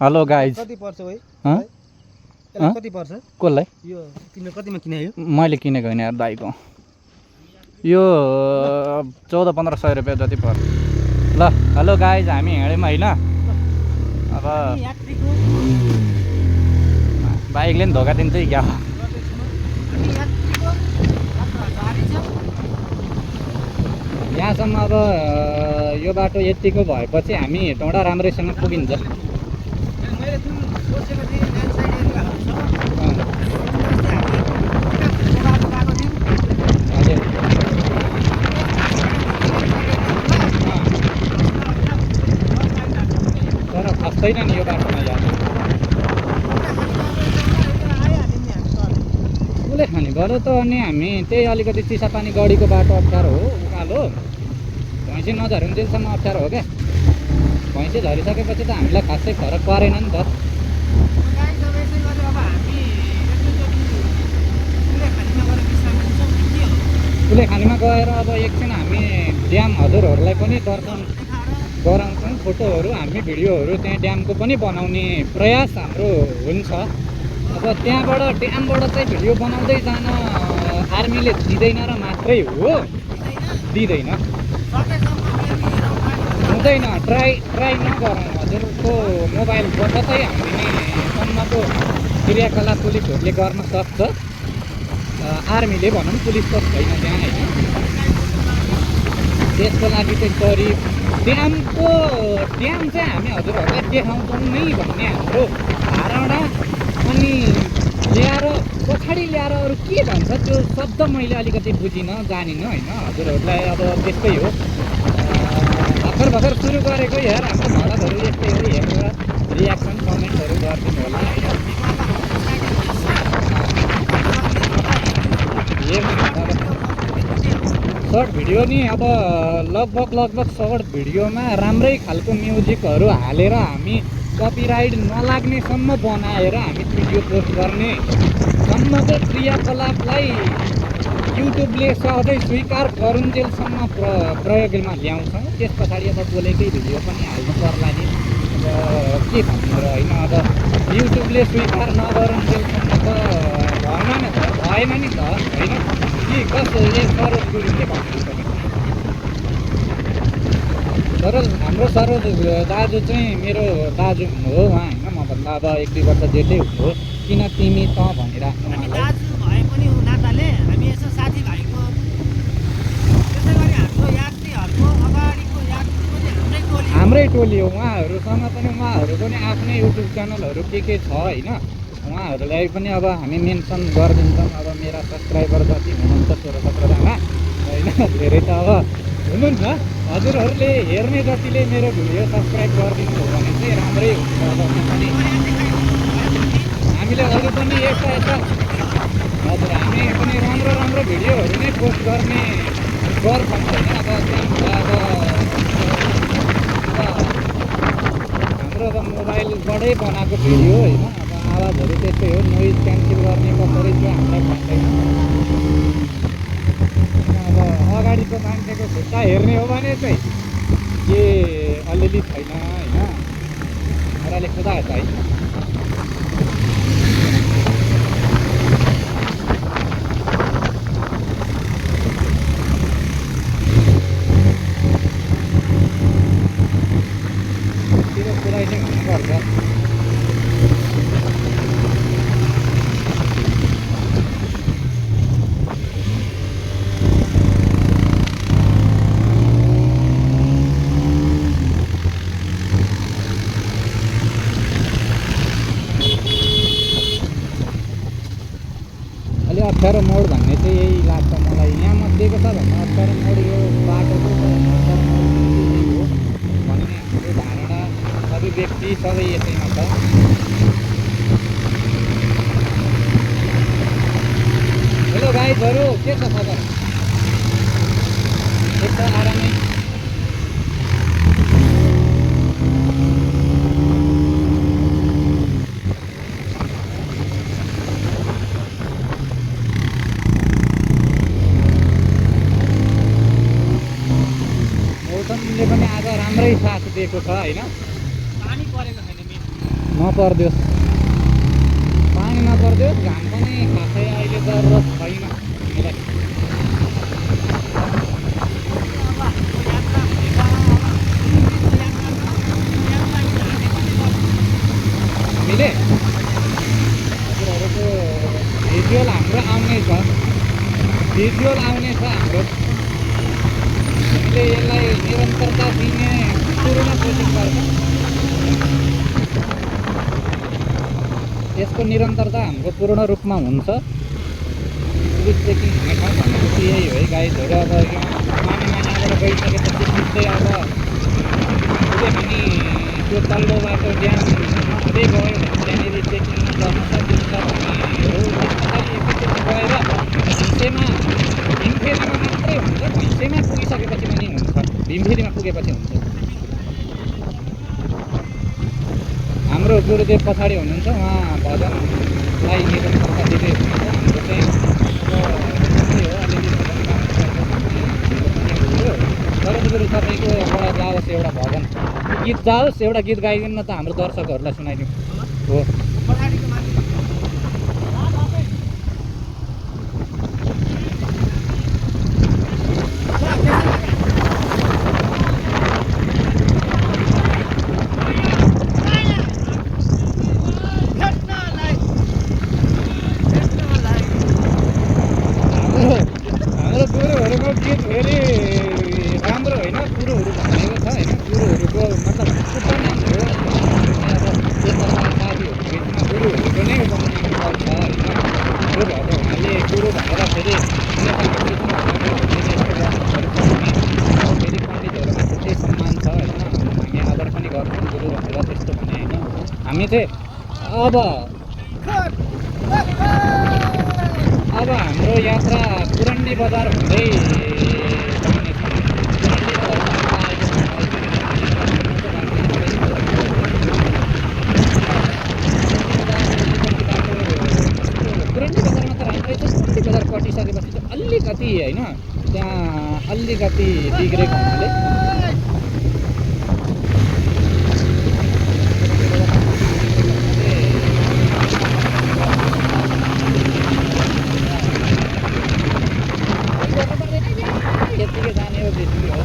Hello guys कति पर्छ भाइ कति पर्छ कसलाई यो तिमीले कतिमा किने यो मैले किनेको होइन यार दाइको यो 1400-1500 रुपियाँ जति पर्छ ल हेलो गाइज हामी हिँड्यौँ होइन अब बाइकले नि धोका दिन्छ क्या यहाँसम्म अब यो बाटो यतिको भएपछि हामी टोडा राम्रैसँग पुगिन्छ तर खस्दैन नि यो बाटोमा यार उसले खाने गऱ्यो त अनि हामी त्यही अलिकति चिसापानी गढीको बाटो अप्ठ्यारो हो उकालो भैँसी नझरुन्जेलसम्म अप्ठ्यारो हो क्या भैँसी झरिसकेपछि त हामीलाई खासै फरक परेन नि त उसले खानीमा गएर अब एकछिन हामी ड्याम हजुरहरूलाई पनि दर्शन गराउँछौँ फोटोहरू हामी भिडियोहरू त्यहाँ ड्यामको पनि बनाउने प्रयास हाम्रो हुन्छ अब त्यहाँबाट ड्यामबाट चाहिँ भिडियो बनाउँदै जान आर्मीले दिँदैन र मात्रै हो दिँदैन हुँदैन ट्राई नगरौँ हजुरको मोबाइलबाट चाहिँ हामीसम्मको क्रियाकलाप पुलिसहरूले गर्न सक्छ आर्मीले भनौँ पुलिस त छैन त्यहाँ होइन त्यसको लागि चाहिँ करिब ड्याम चाहिँ हामी हजुरहरूलाई देखाउँछौँ नै भन्ने हाम्रो धारणा अनि ल्याएर पछाडि ल्याएर अरू के भन्छ त्यो शब्द मैले अलिकति बुझिनँ जानिनँ होइन हजुरहरूलाई अब त्यस्तै हो भर्खर सुरु गरेको यार हाम्रो भरतहरू यस्तै हो हेरेर रियाक्सन कमेन्टहरू गरिदिनु होला होइन सर्ट भिडियो नि अब लगभग सर्ट भिडियोमा राम्रै खालको म्युजिकहरू हालेर हामी कपिराइट नलाग्नेसम्म बनाएर हामी भिडियो पोस्ट गर्ने सम्मको क्रियाकलापलाई युट्युबले सधैँ स्वीकार गरुन्जेलसम्म प्रयोगमा ल्याउँछौँ त्यस पछाडि अब बोलेकै भिडियो पनि हाल्नु पर्ला नि अब के भन्नु र होइन अब युट्युबले स्वीकार नगरुन्जेलसम्म त भएन नि त होइन के कस्तो सरोज गुरुङले भन्नुहुन्छ सरोज हाम्रो सरोज दाजु चाहिँ मेरो दाजु हो उहाँ होइन मभन्दा अब 1-2 वर्ष जेठै हो किन तिमी त भनिराख्नु दाजु भए पनि नाताले हामी यसो साथीभाइको त्यसै गरी हाम्रो यात्रीहरूको अगाडिको यात्री पनि हाम्रै टोली हो उहाँहरूसँग पनि उहाँहरूको नि आफ्नै युट्युब च्यानलहरू के छ होइन उहाँहरूलाई पनि अब हामी मेन्सन गरिदिन्छौँ अब मेरा सब्सक्राइबर जति हुनुहुन्छ 16-17जना होइन धेरै त अब हुनुहुन्छ हजुरहरूले हेर्ने जतिले मेरो भिडियो सब्सक्राइब गरिदिनु हो भने चाहिँ राम्रै हुन्छ अब पनि हामीले अरू पनि यस्ता हजुर हामी पनि राम्रो भिडियोहरू नै पोस्ट गर्ने गर्छौँ होइन अब त्यहाँबाट अब हाम्रो अब मोबाइलबाटै बनाएको भिडियो होइन अब आवाजहरू त्यस्तै हो नोइज क्यान्सल गर्ने कसरी चाहिँ हामीलाई भन्दैन अब अगाडिको मान्छेको खुट्टा हेर्ने हो भने चाहिँ के अलिअलि छैन होइन मजाले खुदा छ है पुरै नै हुनुपर्छ अलि अप्ठ्यारो मोड भन्ने चाहिँ यही लाग्छ मलाई यहाँ मध्येको सबभन्दा अप्ठ्यारो मोड यो बाटोको अप्ठ्यारो मोड हो भन्ने हाम्रो धारणा अभिव्यक्ति सबै यसैमा छ हेलो गाइजहरू के छ खबर एकदम आरामै मौसमले पनि आज राम्रै साथ दिएको छ हैन पानी परेको छैन नपर्दियोस्, पानी नपर्दियोस्, घाम पनि खासै अहिले जरुरत छैन हामीलाई। हामीले हजुरहरूको भिजुअल हाम्रो आउने छ, भिजुअल आउने छ हाम्रो। हामीले यसलाई निरन्तरता दिने पूर्ण कोसिस गर्छ। यसको निरन्तरता हाम्रो पूर्ण रूपमा हुन्छ। पुलिस चेकिङ हुने ठाउँ भनेको यही हो है गाइजहरू। अब यहाँ मानेबाट गइसकेपछि सिधै अब हामी त्यो तल्लो बाटो ड्याम हुँदै गयो भने त्यहाँनिर चेकिङमा गर्न सकिन्छ। हामीहरू पछाडि एकैचोटि गएर भीमफेरीमा मात्रै हुन्छ, भैँसेमा पुगिसकेपछि पनि हुन्छ, भीमफेरीमा पुगेपछि हुन्छ। हाम्रो गुरुदेव पछाडि हुनुहुन्छ, उहाँ भजनलाई निरन्तरता दिँदै हुनुहुन्छ। हाम्रो चाहिँ त्यही हो, अलिअलि भजन गाउनु तर बरु तपाईँकोबाट जाओस् एउटा भजन गीत, जाओस् एउटा गीत गाइदिनु न त हाम्रो दर्शकहरूलाई सुनाइदिउँ। हो हाम्रो गुरुहरूको गीत फेरि राम्रो होइन, गुरुहरू भनेको छ होइन, गुरुहरूको मतलब सुपर नाम हो। अब एकअर्का साथीहरू बिचमा गुरुहरूको नै बनाउनु पर्छ होइन। जो भएर उहाँले गुरु भनेर फेरि फेरि पण्डितहरूमा त्यस्तै सम्मान छ होइन। हामी आदर पनि गर्छौँ गुरु भनेर त्यस्तो भने होइन। हामी चाहिँ अब हाम्रो यात्रा पुरन्डी बजार हुँदै जानेछ। पुरन्डी बजारमा पुरन्डी बजारमा त राम्रै छ। पुरन्डी बजार कटिसकेपछि चाहिँ अलिकति होइन, त्यहाँ अलिकति बिग्रेको हुनाले यत्तिकै जाने हो, बेसी हो।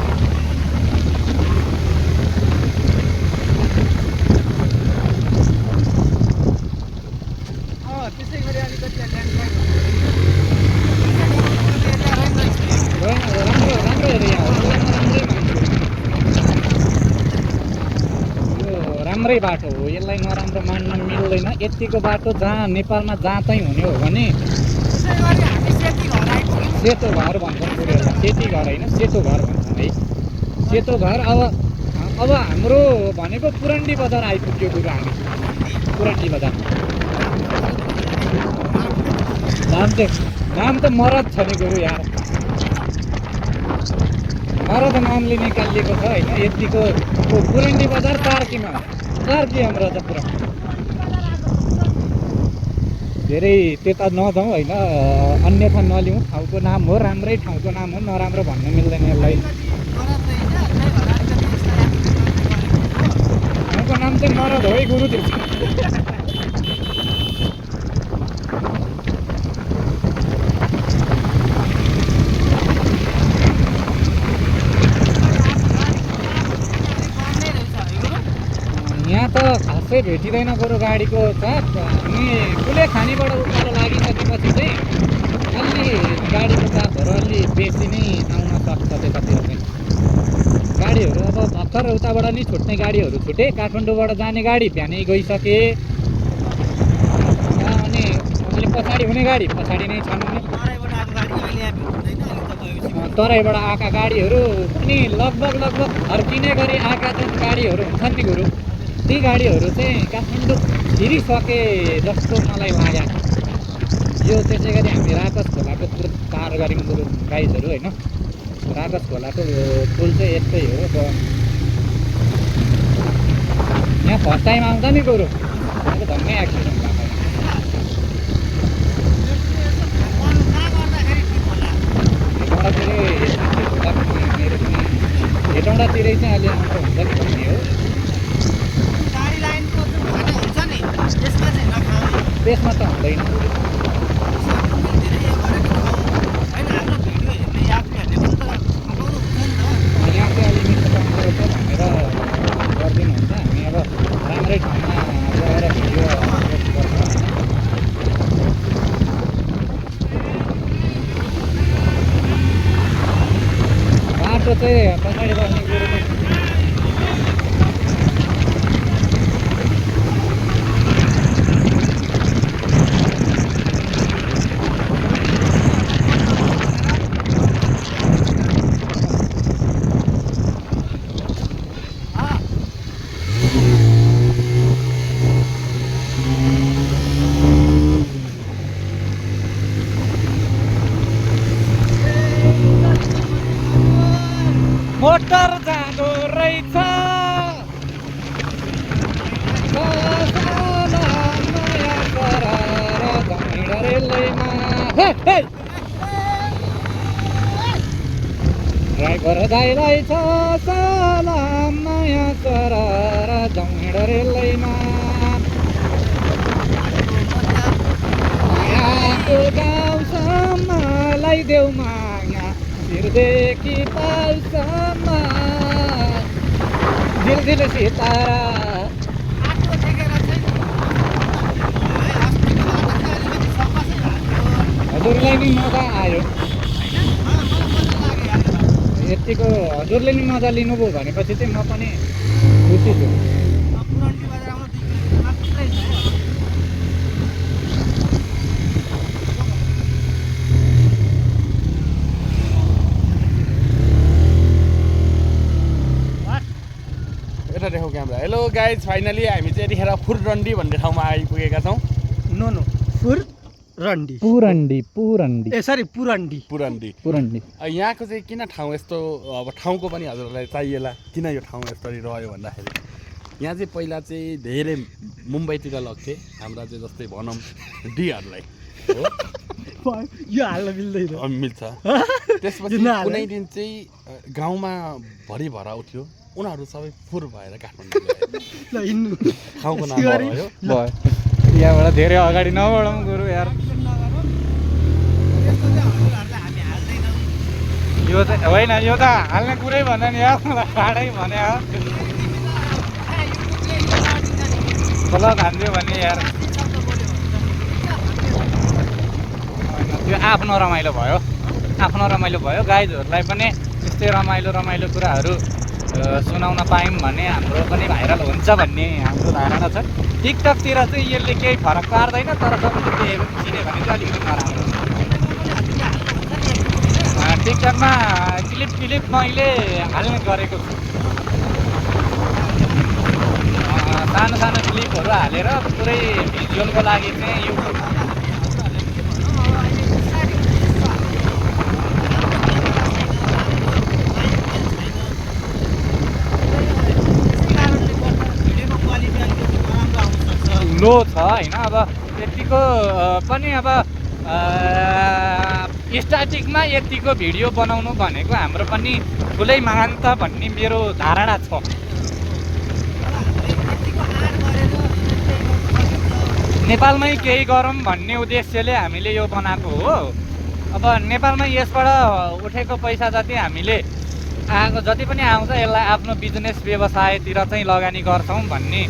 त्यसै गरी अलिकति राम्रो राम्रो एरिया हो, यो राम्रै बाटो हो, यसलाई नराम्रो मान्न मिल्दैन। यतिको बाटो जहाँ नेपालमा जहाँ चाहिँ हुने हो भने सेतो घर भन्छन् बुढीहरूलाई, सेती घर होइन सेतो घर भन्छन् है, सेतो घर। अब हाम्रो भनेको पुरन्डी बजार आइपुग्यो गुरु, हामी पुरन्डी बजार। नाम त मरद छ नि गुरु यार, मरद नामले निकालिएको छ होइन। यतिको पुरन्डी बजार कार्कीमा, कार्की हाम्रो छ पुरा। धेरै त्यता नजाउँ होइन, अन्यथा नलिउँ। ठाउँको नाम हो, राम्रै ठाउँको नाम हो, नराम्रो भन्नु मिल्दैन यसलाई। ठाउँको नाम चाहिँ मरद हो है गुरु। त्यो यहाँ त खासै भेटिँदैन बरु गाडीको चाप। हामी कुलेखानीबाट उकालो लागिसकेपछि चाहिँ अलि गाडीको चापहरू अलि बेसी नै आउन सक्छ त्यतातिर चाहिँ। गाडीहरू अब भर्खर उताबाट नै छुट्ने गाडीहरू छुटे, काठमाडौँबाट जाने गाडी बिहानै गइसके। अनि अहिले पछाडि हुने गाडी पछाडि नै छन् भने तराईबाट आएका गाडीहरू पनि लगभग फर्किने गरी आएका जुन गाडीहरू हुन्छन् नि गुरु, ती गाडीहरू चाहिँ काठमाडौँ छिरिसके जस्तो मलाई लाग्यो। यो त्यसै गरी हामी राकस खोलाको पार गऱ्यौँ गुरु गाइजहरू होइन। राकस खोलाको पुल चाहिँ यस्तै हो। अब यहाँ फर्स्ट टाइम आउँदा नि गुरु अब धन्नै एक्सिडेन्ट भएको। हेटौँडातिरै चाहिँ अहिले आउँदा हुन्छ कि भन्ने हो। गाडी लाइनको जुन घाटो हुन्छ नि त्यसमा त हुँदैन। यहाँ चाहिँ अलि मिठो पाउँदो रहेछ भनेर गरिदिनुहुन्छ। हामी अब राम्रै ठाउँमा गएर भिडियो पोस्ट गर्छौँ होइन। बाटो चाहिँ पछाडि बस्ने कुरो चाहिँ मोटर जाँदो रहेछ। ड्राइभर दाइलाई छ सलाम नयाँ सरर जाउँ रेलैमा। यहाँको गाउँसम्म लगाइदेऊ माया शिरदेखि पालसम्म दिल दिल सितारा। हजुरलाई नि मजा आयो यतिको, हजुरले नि मजा लिनुभयो भनेपछि चाहिँ म पनि खुसी छु। यता देखौ क्यामेरा। हेलो गाइज, फाइनली हामी चाहिँ यतिखेर फुरडन्डी भन्ने ठाउँमा आइपुगेका छौँ। नो फुरडन्डी पुरन्डी ए सरी पुरन्डी पुरन्डी। यहाँको चाहिँ किन ठाउँ यस्तो, अब ठाउँको पनि हजुरहरूलाई चाहिएला किन यो ठाउँ यसरी रह्यो भन्दाखेरि यहाँ चाहिँ पहिला चाहिँ धेरै मुम्बईतिर लग्थे हाम्रा चाहिँ जस्तै भनौँ डीहरूलाई हो यो हाल्न मिल्दैन। मिल्छ। त्यसपछि कुनै दिन चाहिँ गाउँमा भरि भरा उठ्यो, उनीहरू सबै फुर भएर काठमाडौँ हिँड्नु ठाउँको नाम भयो। यहाँबाट धेरै अगाडि नबढौँ गुरु यार। यो त होइन, यो त हाल्ने कुरै भन्दा नि यार, मलाई टाढै भने ब्लग हान्थ्यो भने यार त्यो आफ्नो रमाइलो भयो। गाइजहरूलाई पनि त्यस्तै रमाइलो कुराहरू सुनाउन पायौँ भने हाम्रो पनि भाइरल हुन्छ भन्ने हाम्रो धारणा छ। टिकटकतिर चाहिँ यसले केही फरक पार्दैन, तर तपाईँले देखेको चिन्यो भने चाहिँ अलिकति नराम्रो। टिकटकमा क्लिप मैले हाल्ने गरेको छु। सानो क्लिपहरू हालेर पुरै भिजुअलको लागि चाहिँ युट्युब लो छ होइन। अब यतिको पनि अब स्टार्टिङमा यतिको भिडियो बनाउनु भनेको हाम्रो पनि ठुलै महान त भन्ने मेरो धारणा छ। नेपालमै केही गरौँ भन्ने उद्देश्यले हामीले यो बनाएको हो। अब नेपालमै यसबाट उठेको पैसा जति हामीले आएको जति पनि आउँछ यसलाई आफ्नो बिजनेस व्यवसायतिर चाहिँ लगानी गर्छौँ भन्ने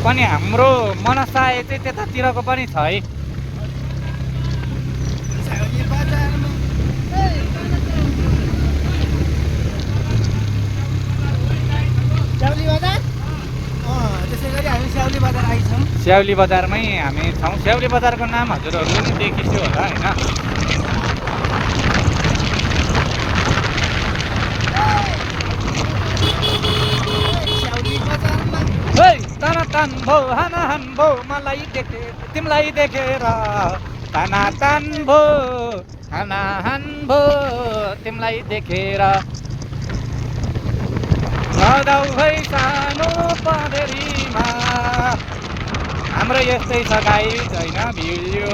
पनि हाम्रो मनसाय चाहिँ त्यतातिरको पनि छ है। स्याउली बजारमै हामी छौँ। स्याउली बजारको नाम हजुरहरूले पनि देखिसक्यो होला होइन। तान भो हान भो मलाई देखे तिमीलाई देखेर तान भो हान भो तिमीलाई देखेर नदाउ है सानो पँधेरीमा। हाम्रो यस्तै छ गाइस होइन भिडियो।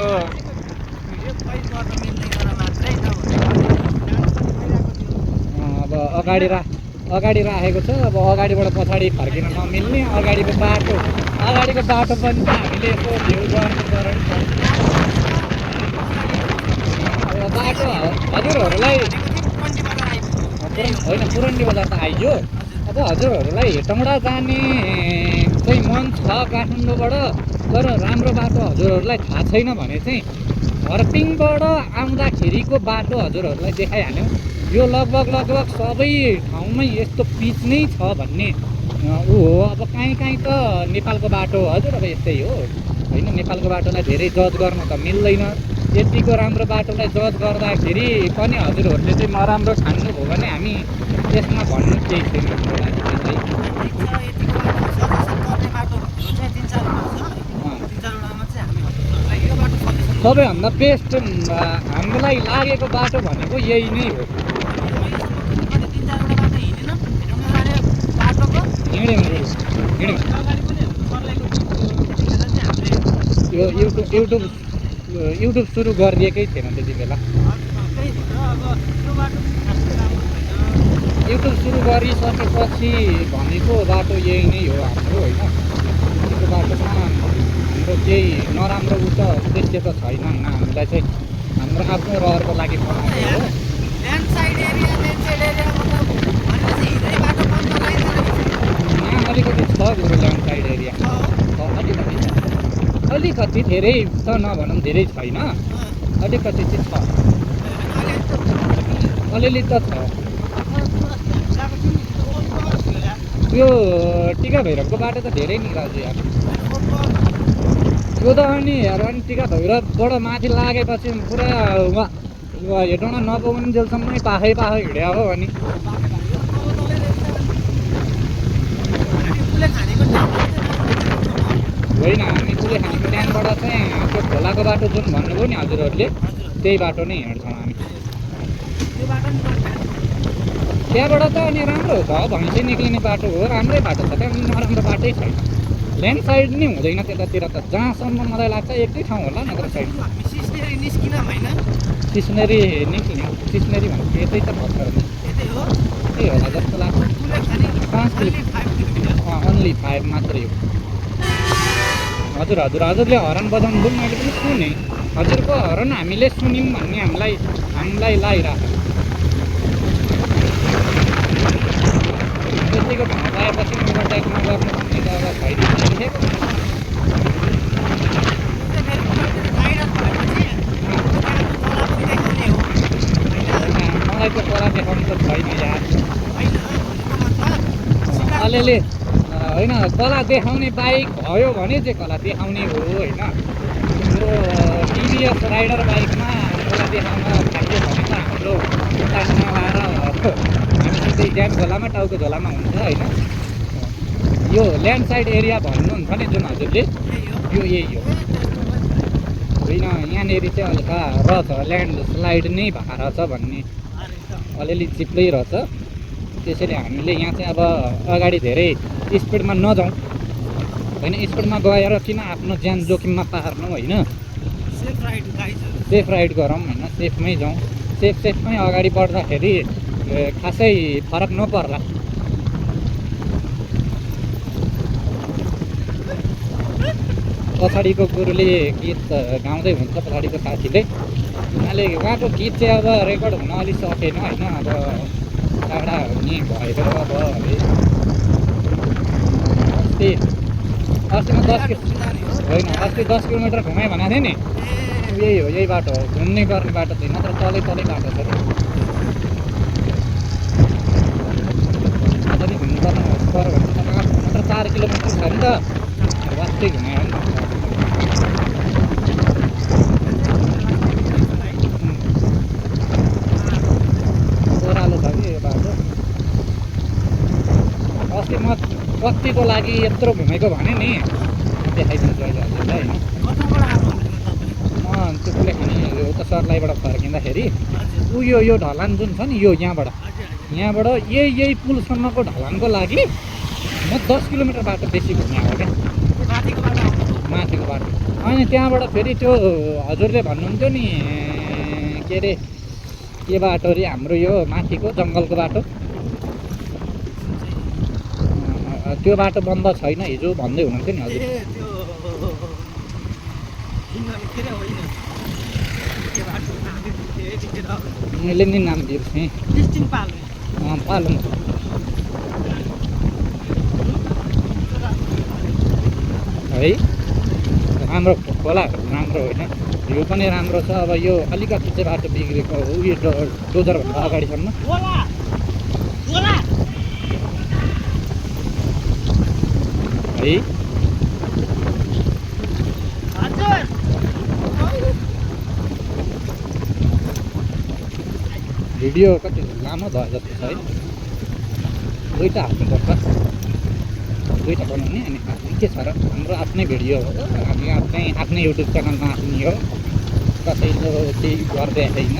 अब अगाडि राखेको छ। अब अगाडिबाट पछाडि फर्किन नमिल्ने, अगाडिको बाटो अगाडिको बाटो पनि त हामीले यसो भ्यू गर्नु पऱ्यो नि त। अब बाटो हजुरहरूलाई होइन पुरन्डी बजार त आइयो। अब हजुरहरूलाई हेटौँडा जाने चाहिँ मन छ काठमाडौँबाट, तर राम्रो बाटो हजुरहरूलाई थाहा छैन भने चाहिँ हर्पिङबाट आउँदाखेरिको बाटो हजुरहरूलाई देखाइहाल्यौँ। यो लगभग सबै ठाउँमै यस्तो पिच नै छ भन्ने ऊ हो। अब काहीँ त नेपालको बाटो हजुर अब यस्तै हो होइन। नेपालको बाटोलाई धेरै जज गर्न त मिल्दैन। यतिको राम्रो बाटोलाई जज गर्दाखेरि पनि हजुरहरूले चाहिँ नराम्रो ठान्नुभयो भने हामी त्यसमा भन्नु केही छैन हाम्रो लागि चाहिँ। सबैभन्दा बेस्ट हामीलाई लागेको बाटो भनेको यही नै हो। हिँड्यौँ यो युट्युब सुरु गरिदिएकै थिएन त्यति बेला। युट्युब सुरु गरिसकेपछि भनेको बाटो यही नै हो हाम्रो होइन। यो बाटोमा हाम्रो केही नराम्रो उ त उद्देश्य त छैन होइन। हामीलाई चाहिँ हाम्रो आफ्नो रहरको लागि बनाएको हो। यहाँ अलिकति छ गुरु ल्यान्ड साइड एरिया अलिकति धेरै त नभनौँ धेरै छैन, अलिकति चाहिँ छ, अलिअलि त छ। यो टिका भैरवको बाटो त धेरै नि राजु यार। यो त अनि हेर अनि टिका भैरवबाट माथि लागेपछि पुरा हेटौँडा नपुग्नुन्जेलसम्मै पाखै हिँड्यो हो अनि। होइन हामी कुले खानेको ड्यामबाट चाहिँ त्यो खोलाको बाटो जुन भन्नुभयो नि हजुरहरूले त्यही बाटो नै हिँड्छौँ हामी। त्यहाँबाट त अनि राम्रो हो त भैँसी निक्लिने बाटो हो, राम्रै बाटो छ त्यहाँ, नराम्रो बाटै छैन। ल्यान्ड साइड नै हुँदैन त्यतातिर त, जहाँसम्म मलाई लाग्छ एकै ठाउँ होला नत्र साइड। सिस्नेरी निक्लिने सिस्नेरी भनेको यतै त भन्छ त्यही होला जस्तो लाग्छ। 5 किलोमिटर ओन्ली 5 मात्रै हो। हजुरले हरन बजाउनु पनि मैले पनि सुनेँ। हजुरको हरन हामीले सुन्यौँ भन्ने हामीलाई लागिरहेको त्यतिको ठाउँ पाएपछि ओभरटेक नगर्नु भन्ने त अब छैन लेखेको। मलाई त्यो तल देखाउनु त छैन यार। अलिअलि होइन कला देखाउने बाइक भयो भने चाहिँ कला देखाउने हो होइन। यो टिभिएस राइडर बाइकमा कला देखाउन थाल्यो भने त हाम्रो उतानमा आएर हामी चाहिँ ड्याम झोलामा टाउको झोलामा हुन्छ होइन। यो ल्यान्ड साइड एरिया भन्नुहुन्छ नि जुन हजुरले यो यही हो होइन। यहाँनिर चाहिँ हल्का रहेछ ल्यान्ड स्लाइड नै भएको रहेछ भन्ने अलिअलि चिप्लै रहेछ। त्यसैले हामीले यहाँ चाहिँ अब अगाडि धेरै स्पिडमा नजाउँ होइन। स्पिडमा गएर किन आफ्नो ज्यान जोखिममा पार्नु होइन। सेफ राइड गरौँ होइन, सेफमै जाउँ। सेफमै अगाडि बढ्दाखेरि खासै फरक नपर्ला। पछाडिको गुरुले गीत गाउँदै हुन्छ, पछाडिको साथीले उहाँको गीत चाहिँ अब रेकर्ड हुन अलिक सकेन होइन। अब टाढा हुने भएर अब अस्तिमा 10 किलोमिटर घुमाइ भनेको थिएँ नि। यही हो, यही बाटो हो, घुम्नै पर्ने बाटो चाहिँ नत्र तलै बाटो छ नि। अझै घुम्नुपर्ने पऱ्यो भने त मात्र 4 किलोमिटर छ नि त, वास्तै घुमायो नि। ओह्रालो छ कि यो बाटो। अस्ति म कतिको लागि यत्रो घुमेको भने नि देखाइदिन्छु अहिले हजुरलाई होइन। त्यो कुले खाने उता सर्लाईबाट फर्किँदाखेरि यो ढलान जुन छ नि यो यहाँबाट यही पुलसम्मको ढलानको लागि म 10 किलोमिटर बाटो बेसी घुमेँ हो क्या माथिको बाटो। अनि त्यहाँबाट फेरि त्यो हजुरले भन्नुहुन्थ्यो नि के अरे के बाटो अरे हाम्रो यो माथिको जङ्गलको बाटो त्यो बाटो बन्द छैन हिजो भन्दै हुनुहुन्थ्यो नि हजुर ए त्यो के अरे होइन त्यो बाटो नाम बिर्सेँ मैले नि नाम बिर्सेँ डिस्टिङ पालो पालुङ है राम्रो खोलाहरू राम्रो होइन यो पनि राम्रो छ अब यो अलिकति चाहिँ बाटो बिग्रेको उयो डोजरभन्दा अगाडिसम्म ओला ओला है हजुर भिडियो कति लामो भयो जस्तो छ है दुईवटा हाल्नुपर्छ दुईवटा बनाउने अनि के छ र हाम्रो आफ्नै भिडियो हो हामी आफ्नै युट्युब च्यानलमा आफ्नै हो कसैले केही गर्दै होइन